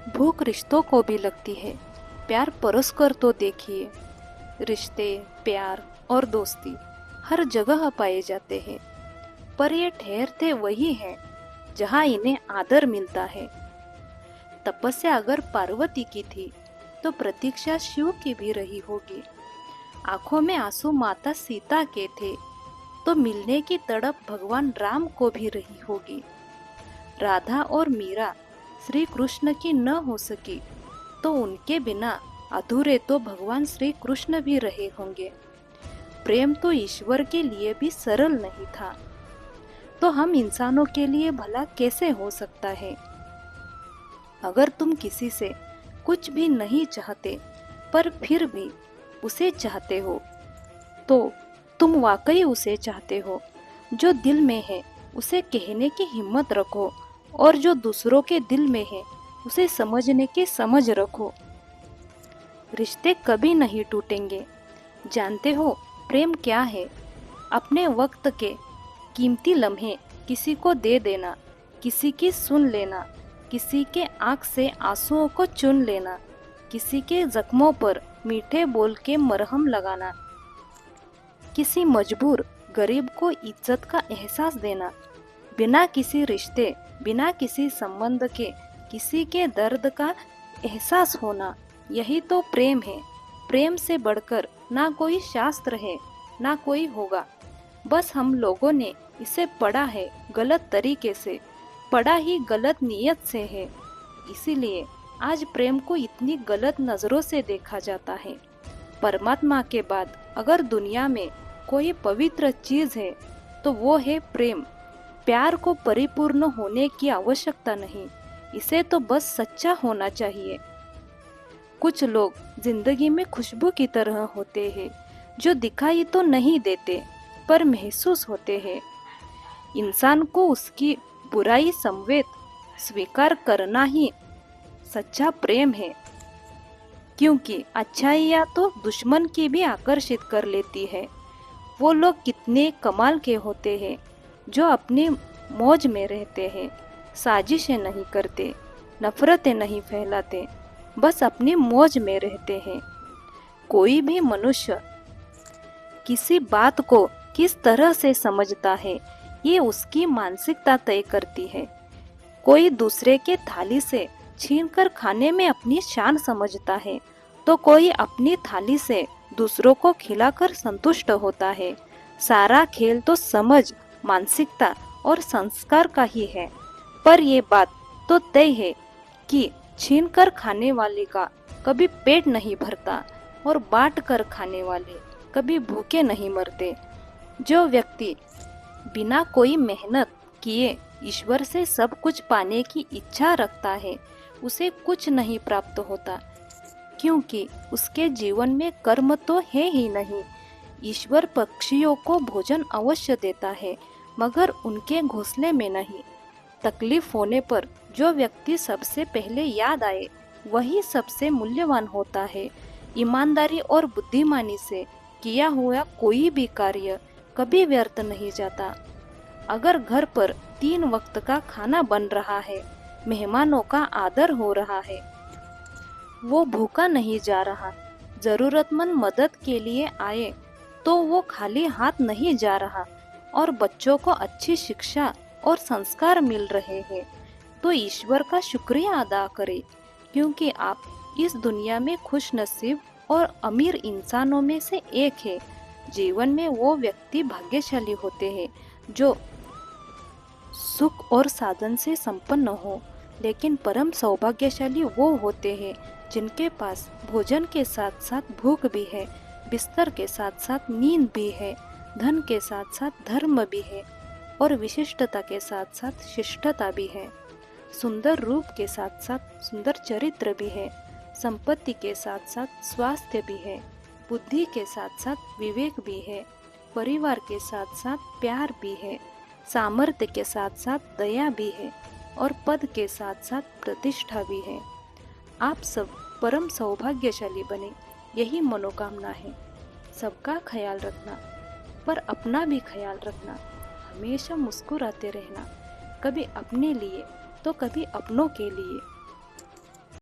भूख रिश्तों को भी लगती है, प्यार परस कर तो देखिए। रिश्ते, प्यार और दोस्ती हर जगह पाए जाते हैं, पर ये ठहरते वही हैं जहाँ इन्हें आदर मिलता है। तपस्या अगर पार्वती की थी, तो प्रतीक्षा शिव की भी रही होगी। आंखों में आंसू माता सीता के थे, तो मिलने की तड़प भगवान राम को भी रही होगी। राधा और मीरा श्री कृष्ण की न हो सकी, तो उनके बिना अधूरे तो भगवान श्री कृष्ण भी रहे होंगे। प्रेम तो ईश्वर के लिए भी सरल नहीं था, तो हम इंसानों के लिए भला कैसे हो सकता है। अगर तुम किसी से कुछ भी नहीं चाहते, पर फिर भी उसे चाहते हो, तो तुम वाकई उसे चाहते हो। जो दिल में है उसे कहने की हिम्मत रखो, और जो दूसरों के दिल में है उसे समझने की समझ रखो। रिश्ते कभी नहीं टूटेंगे। जानते हो प्रेम क्या है? अपने वक्त के कीमती लम्हे किसी को दे देना, किसी की सुन लेना, किसी के आँख से आंसुओं को चुन लेना, किसी के जख्मों पर मीठे बोल के मरहम लगाना, किसी मजबूर गरीब को इज्जत का एहसास देना, बिना किसी रिश्ते, बिना किसी संबंध के किसी के दर्द का एहसास होना, यही तो प्रेम है। प्रेम से बढ़कर ना कोई शास्त्र है, ना कोई होगा। बस हम लोगों ने इसे पढ़ा है गलत तरीके से, पढ़ा ही गलत नीयत से है। इसीलिए आज प्रेम को इतनी गलत नजरों से देखा जाता है। परमात्मा के बाद अगर दुनिया में कोई पवित्र चीज है, तो वो है प्रेम। प्यार को परिपूर्ण होने की आवश्यकता नहीं, इसे तो बस सच्चा होना चाहिए। कुछ लोग जिंदगी में खुशबू की तरह होते हैं, जो दिखाई तो नहीं देते पर महसूस होते हैं। इंसान को उसकी बुराई संवेद स्वीकार करना ही सच्चा प्रेम है, क्योंकि अच्छाइयाँ तो दुश्मन की भी आकर्षित कर लेती है। वो लोग कितने कमाल के होते हैं जो अपनी मौज में रहते हैं, साजिशें नहीं करते, नफरतें नहीं फैलाते, बस अपनी मौज में रहते हैं। कोई भी मनुष्य किसी बात को किस तरह से समझता है, ये उसकी मानसिकता तय करती है। कोई दूसरे के थाली से छीनकर खाने में अपनी शान समझता है, तो कोई अपनी थाली से दूसरों को खिलाकर संतुष्ट होता है। सारा खेल तो समझ, मानसिकता और संस्कार का ही है। पर ये बात तो तय है कि छीनकर खाने वाले का कभी पेट नहीं भरता, और बांट कर खाने वाले कभी भूखे नहीं मरते। जो व्यक्ति बिना कोई मेहनत किए ईश्वर से सब कुछ पाने की इच्छा रखता है, उसे कुछ नहीं प्राप्त होता, क्योंकि उसके जीवन में कर्म तो है ही नहीं। ईश्वर पक्षियों को भोजन अवश्य देता है, मगर उनके घोंसले में नहीं। तकलीफ होने पर जो व्यक्ति सबसे पहले याद आए, वही सबसे मूल्यवान होता है। ईमानदारी और बुद्धिमानी से किया हुआ कोई भी कार्य कभी व्यर्थ नहीं जाता। अगर घर पर 3 वक्त का खाना बन रहा है, मेहमानों का आदर हो रहा है, वो भूखा नहीं जा रहा, जरूरतमंद मदद के लिए आए तो वो खाली हाथ नहीं जा रहा, और बच्चों को अच्छी शिक्षा और संस्कार मिल रहे हैं, तो ईश्वर का शुक्रिया अदा करें, क्योंकि आप इस दुनिया में खुश नसीब और अमीर इंसानों में से एक है। जीवन में वो व्यक्ति भाग्यशाली होते हैं जो सुख और साधन से संपन्न हो, लेकिन परम सौभाग्यशाली वो होते हैं जिनके पास भोजन के साथ साथ भूख भी है, बिस्तर के साथ साथ नींद भी है, धन के साथ साथ धर्म भी है, और विशिष्टता के साथ साथ शिष्टता भी है। सुंदर रूप के साथ साथ सुंदर चरित्र भी है, संपत्ति के साथ साथ स्वास्थ्य भी है, बुद्धि के साथ साथ विवेक भी है, परिवार के साथ साथ प्यार भी है, सामर्थ्य के साथ साथ दया भी है, और पद के साथ साथ प्रतिष्ठा भी है। आप सब परम सौभाग्यशाली बने, यही मनोकामना है। सबका ख्याल रखना, पर अपना भी ख्याल रखना। हमेशा मुस्कुराते रहना, कभी अपने लिए तो कभी अपनों के लिए।